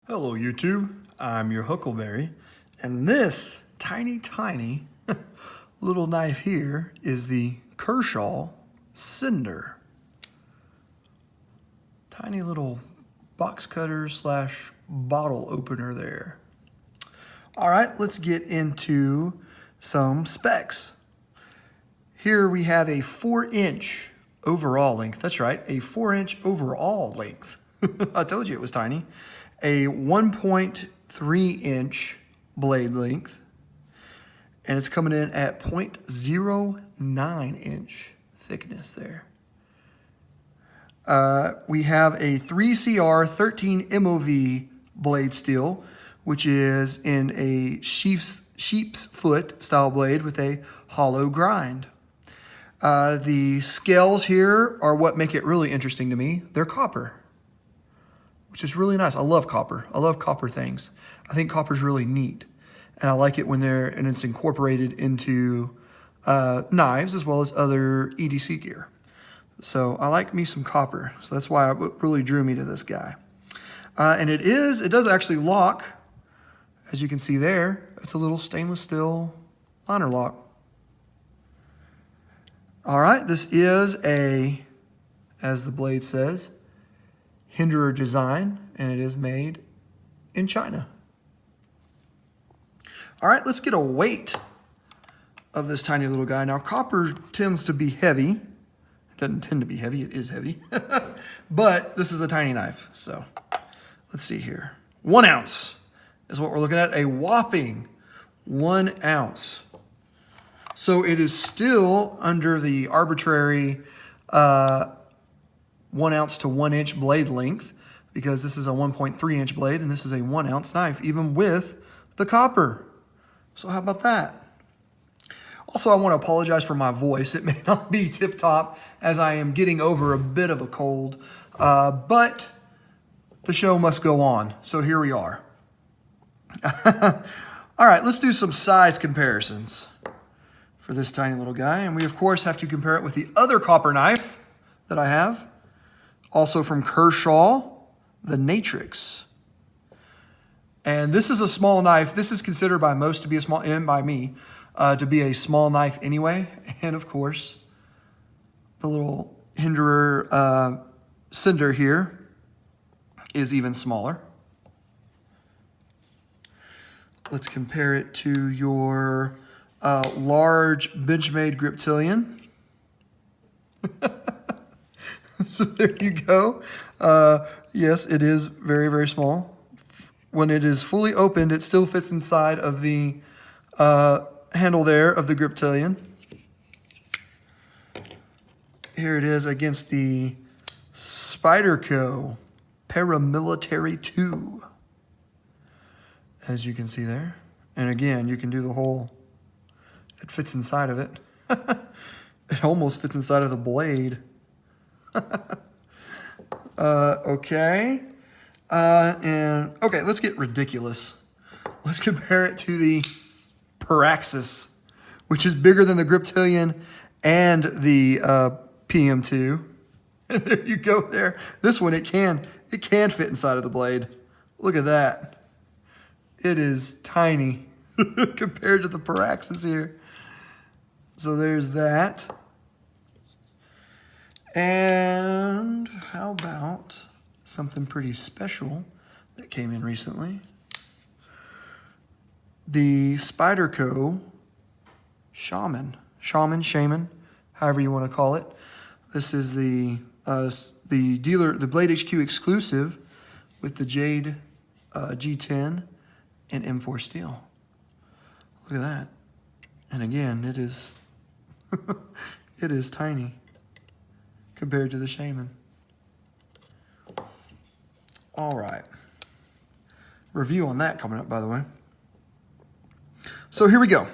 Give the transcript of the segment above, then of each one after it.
Hello YouTube, I'm your Huckleberry, and this tiny little knife here is the Kershaw Cinder. Tiny little box cutter slash bottle opener there. All right, let's get into some specs. Here we have a 4-inch overall length. That's right, a 4-inch overall length. I told you it was tiny. A 1.3 inch blade length, and it's coming in at 0.09 inch thickness there. We have a 3CR 13 MOV blade steel, which is in a sheep's foot style blade with a hollow grind. The scales here are what make it really interesting to me. They're copper, which is really nice. I love copper. I love copper things. I think copper's really neat. And I like it when it's incorporated into knives as well as other EDC gear. So I like me some copper. So that's why it really drew me to this guy. And it does actually lock. As you can see there, it's a little stainless steel liner lock. All right, this is as the blade says, Hinderer design, and it is made in China. All right, let's get a weight of this tiny little guy. Now, copper tends to be heavy. It doesn't tend to be heavy, it is heavy. But this is a tiny knife, so let's see here. 1 ounce is what we're looking at, a whopping 1 ounce. So it is still under the arbitrary 1 ounce to 1 inch blade length, because this is a 1.3 inch blade and this is a 1 ounce knife, even with the copper. So how about that? Also, I want to apologize for my voice. It may not be tip top as I am getting over a bit of a cold, but the show must go on. So here we are. All right, let's do some size comparisons for this tiny little guy. And we, of course, have to compare it with the other copper knife that I have. Also from Kershaw, the Natrix. And this is a small knife. This is considered by most to be a small, and by me, to be a small knife anyway. And of course, the little Hinderer Cinder here is even smaller. Let's compare it to your large Benchmade Griptilian. So there you go. Yes, it is very, very small. When it is fully opened, it still fits inside of the handle there of the Griptilian. Here it is against the Spyderco Paramilitary 2. As you can see there. And again, you can do the whole, it fits inside of it. It almost fits inside of the blade. Okay. Okay, let's get ridiculous. Let's compare it to the Paraxis, which is bigger than the Griptilian and the PM2. And there you go there. This one, it can fit inside of the blade. Look at that. It is tiny compared to the Paraxis here. So there's that. And how about something pretty special that came in recently? The Spyderco Shaman, however you want to call it. This is the Blade HQ exclusive with the Jade G10 and M4 steel. Look at that. And again, it is it is tiny compared to the Shaman. All right. Review on that coming up, by the way. So here we go.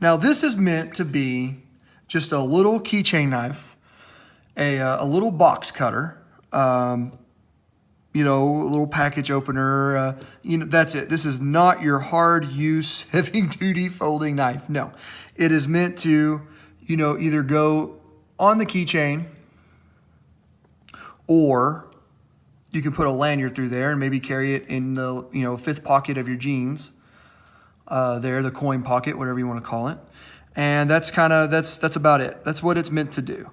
Now this is meant to be just a little keychain knife, a little box cutter, you know, a little package opener, you know, that's it. This is not your hard use, heavy duty folding knife. No, it is meant to, you know, either go on the keychain or You can put a lanyard through there and maybe carry it in the, fifth pocket of your jeans. There, the coin pocket, whatever you want to call it. And that's about it. That's what it's meant to do.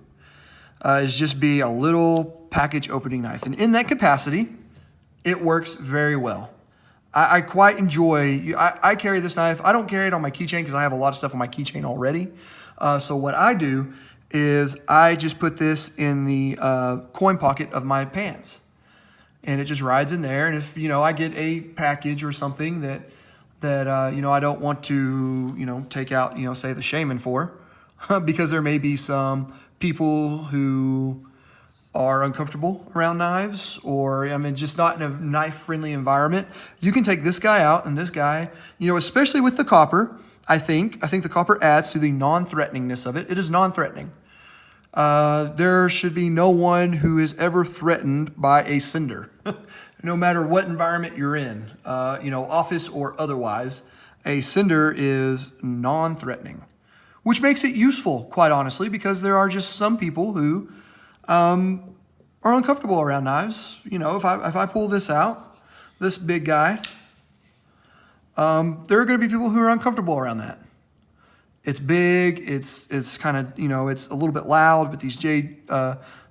Is just be a little package opening knife. And in that capacity, it works very well. I quite enjoy, I carry this knife. I don't carry it on my keychain because I have a lot of stuff on my keychain already. So what I do is I just put this in the coin pocket of my pants. And it just rides in there. And if, I get a package or something that I don't want to, take out, say the shaman for, because there may be some people who are uncomfortable around knives, or just not in a knife-friendly environment. You can take this guy out, and this guy, especially with the copper, I think the copper adds to the non-threateningness of it. It is non-threatening. There should be no one who is ever threatened by a cinder, no matter what environment you're in, office or otherwise. A cinder is non-threatening, which makes it useful, quite honestly, because there are just some people who are uncomfortable around knives. If I pull this out, this big guy, there are going to be people who are uncomfortable around that. It's big. It's kind of, it's a little bit loud with these jade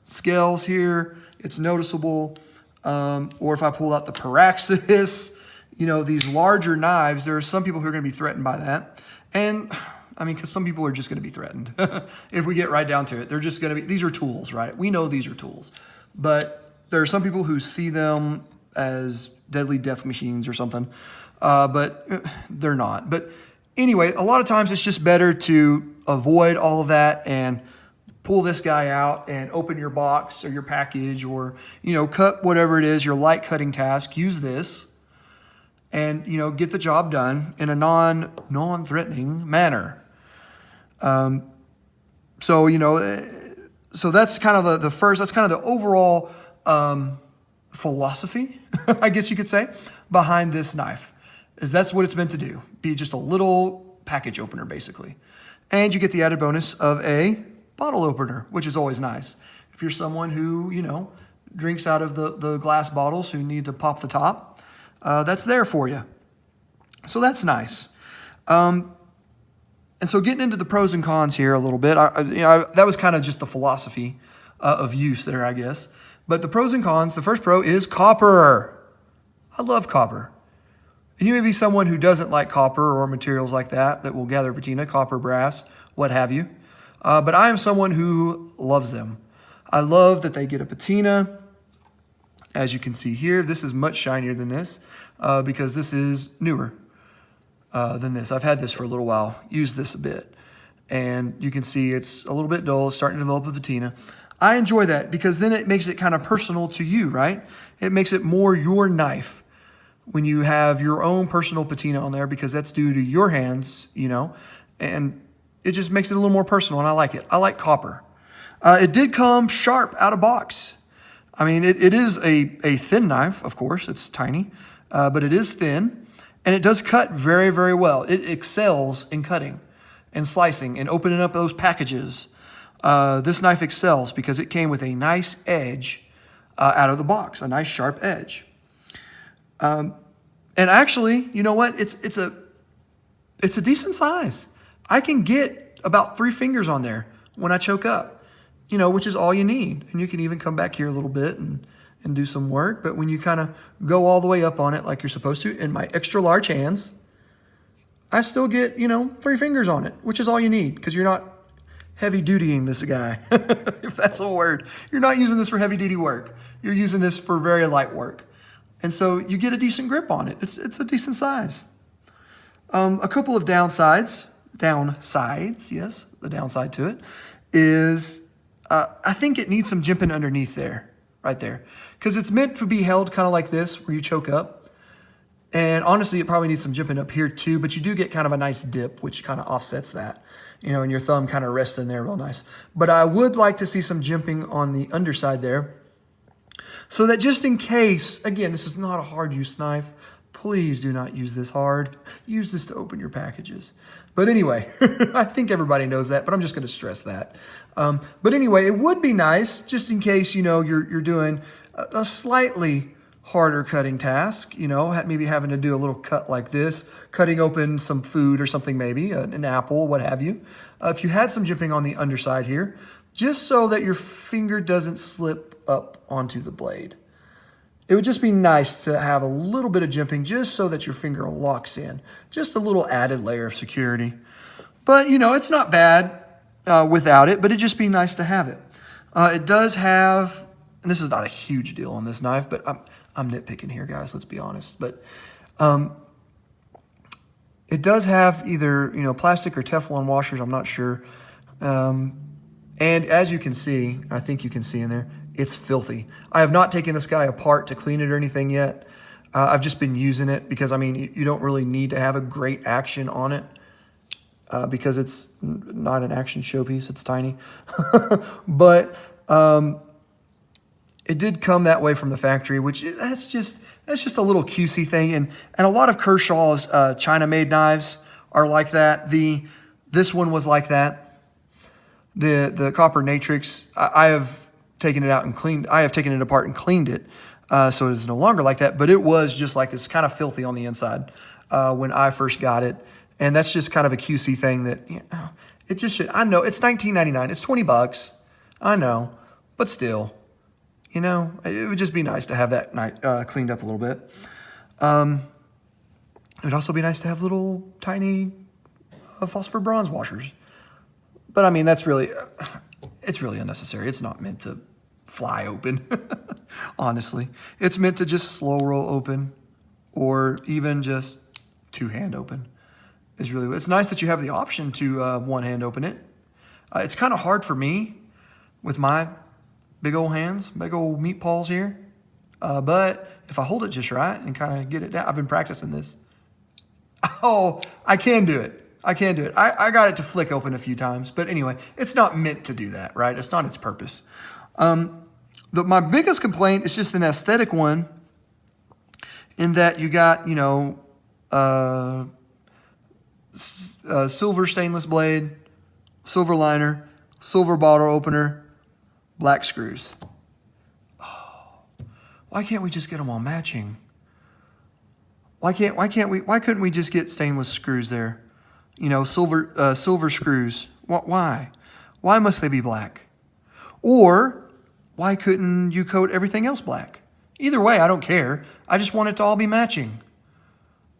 scales here. It's noticeable. Or if I pull out the Paraxis, these larger knives, there are some people who are going to be threatened by that. And because some people are just going to be threatened. If we get right down to it, they're just going to be, these are tools, right? We know these are tools. But there are some people who see them as deadly death machines or something. But they're not. But anyway, a lot of times it's just better to avoid all of that and pull this guy out and open your box or your package, or, cut whatever it is, your light cutting task. Use this and, get the job done in a non-threatening manner. So that's kind of the first, that's kind of the overall philosophy, I guess you could say, behind this knife. Is that's what it's meant to do. Be just a little package opener, basically. And you get the added bonus of a bottle opener, which is always nice. If you're someone who, drinks out of the glass bottles, who need to pop the top, that's there for you. So that's nice. And so getting into the pros and cons here a little bit, that was kind of just the philosophy of use there, I guess. But the pros and cons, the first pro is copper. I love copper. And you may be someone who doesn't like copper or materials like that will gather patina, copper, brass, what have you. But I am someone who loves them. I love that they get a patina. As you can see here, this is much shinier than this because this is newer than this. I've had this for a little while, used this a bit. And you can see it's a little bit dull, it's starting to develop a patina. I enjoy that because then it makes it kind of personal to you, right? It makes it more your knife when you have your own personal patina on there, because that's due to your hands, and it just makes it a little more personal, and I like it. I like copper. It did come sharp out of box. It is a thin knife, of course. It's tiny, but it is thin, and it does cut very, very well. It excels in cutting and slicing and opening up those packages. This knife excels because it came with a nice edge out of the box, a nice sharp edge. And actually, you know what? It's a decent size. I can get about 3 fingers on there when I choke up, which is all you need. And you can even come back here a little bit and do some work. But when you kind of go all the way up on it like you're supposed to, in my extra large hands, I still get, 3 fingers on it, which is all you need, because you're not heavy dutying this guy, if that's a word. You're not using this for heavy duty work. You're using this for very light work. And so you get a decent grip on it. It's a decent size. A couple of downsides, yes, the downside to it is I think it needs some jimping underneath there, right there. Because it's meant to be held kind of like this, where you choke up. And honestly, it probably needs some jimping up here too, but you do get kind of a nice dip, which kind of offsets that, and your thumb kind of rests in there real nice. But I would like to see some jimping on the underside there, so that just in case, again, this is not a hard use knife. Please do not use this hard. Use this to open your packages. But anyway, I think everybody knows that, but I'm just going to stress that. But anyway, it would be nice just in case, you're doing a slightly harder cutting task, you know, maybe having to do a little cut like this, cutting open some food or something, maybe an apple, what have you. If you had some jimping on the underside here, just so that your finger doesn't slip up onto the blade. It would just be nice to have a little bit of jimping just so that your finger locks in. Just a little added layer of security. But, you know, it's not bad without it, but it'd just be nice to have it. It does have, and this is not a huge deal on this knife, but I'm nitpicking here, guys, let's be honest. But it does have either, you know, plastic or Teflon washers, I'm not sure. And as you can see, I think you can see in there, it's filthy. I have not taken this guy apart to clean it or anything yet. I've just been using it because, I mean, you don't really need to have a great action on it because it's not an action showpiece. It's tiny. But it did come that way from the factory, which that's just a little cutesy thing. And a lot of Kershaw's China-made knives are like that. This one was like that. The copper Natrix, I have taken it out and cleaned. I have taken it apart and cleaned it, so it is no longer like that. But it was just like this, kind of filthy on the inside when I first got it, and that's just kind of a cutesy thing that, you know, it just should. I know it's $19.99. It's $20. I know, but still, you know, it would just be nice to have that cleaned up a little bit. It would also be nice to have little tiny phosphor bronze washers. But I mean, that's really, it's really unnecessary. It's not meant to fly open, honestly. It's meant to just slow roll open or even just two-hand open. It's nice that you have the option to one-hand open it. It's kind of hard for me with my big old hands, big old meat paws here. But if I hold it just right and kind of get it down, I've been practicing this. Oh, I can do it. I got it to flick open a few times, but anyway, it's not meant to do that, right? It's not its purpose. My biggest complaint is just an aesthetic one in that you got, you know, silver stainless blade, silver liner, silver bottle opener, black screws. Oh, why can't we just get them all matching? Why couldn't we just get stainless screws there? You know, silver screws. Why? Why must they be black? Or why couldn't you coat everything else black? Either way, I don't care. I just want it to all be matching.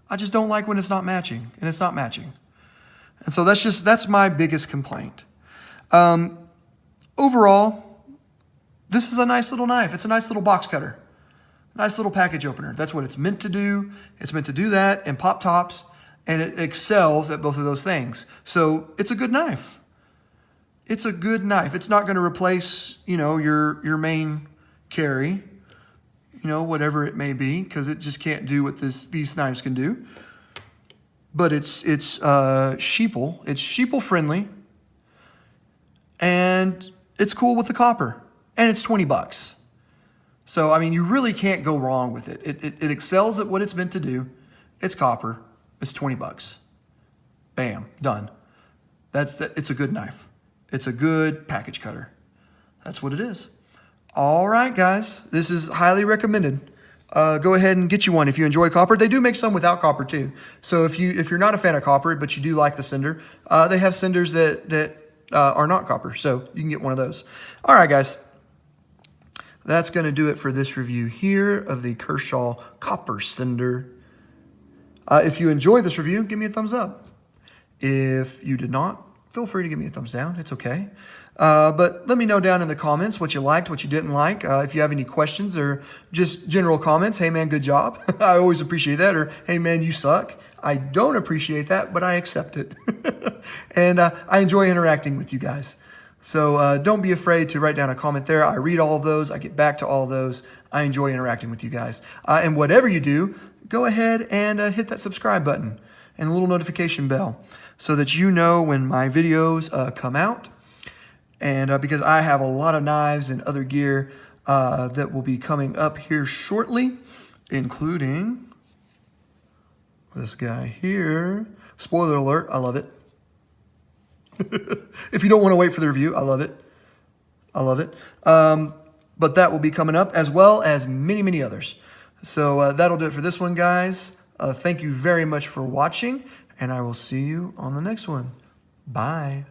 I just don't like when it's not matching, and it's not matching. And so that's my biggest complaint. Overall, this is a nice little knife. It's a nice little box cutter. Nice little package opener. That's what it's meant to do. It's meant to do that and pop tops. And it excels at both of those things. So it's a good knife. It's a good knife. It's not going to replace, you know, your main carry, you know, whatever it may be, because it just can't do what these knives can do. But it's sheeple. It's sheeple friendly, and it's cool with the copper, and it's $20. So I mean, you really can't go wrong with it. It excels at what it's meant to do. It's copper. It's $20. Bam, done. It's a good knife. It's a good package cutter. That's what it is. All right, guys. This is highly recommended. Go ahead and get you one if you enjoy copper. They do make some without copper too. So if you're not a fan of copper, but you do like the Cinder, they have Cinders that are not copper. So you can get one of those. All right, guys. That's going to do it for this review here of the Kershaw Copper Cinder. If you enjoyed this review, give me a thumbs up. If you did not, feel free to give me a thumbs down. It's okay. But let me know down in the comments what you liked, what you didn't like. If you have any questions or just general comments, hey man, good job. I always appreciate that. Or hey man, you suck. I don't appreciate that, but I accept it. And I enjoy interacting with you guys. So don't be afraid to write down a comment there. I read all of those. I get back to all of those. I enjoy interacting with you guys. And whatever you do, go ahead and hit that subscribe button and the little notification bell so that you know when my videos come out. And because I have a lot of knives and other gear that will be coming up here shortly, including this guy here. Spoiler alert, I love it. If you don't want to wait for the review, I love it. I love it. But that will be coming up, as well as many, many others. So that'll do it for this one, guys. Thank you very much for watching, and I will see you on the next one. Bye.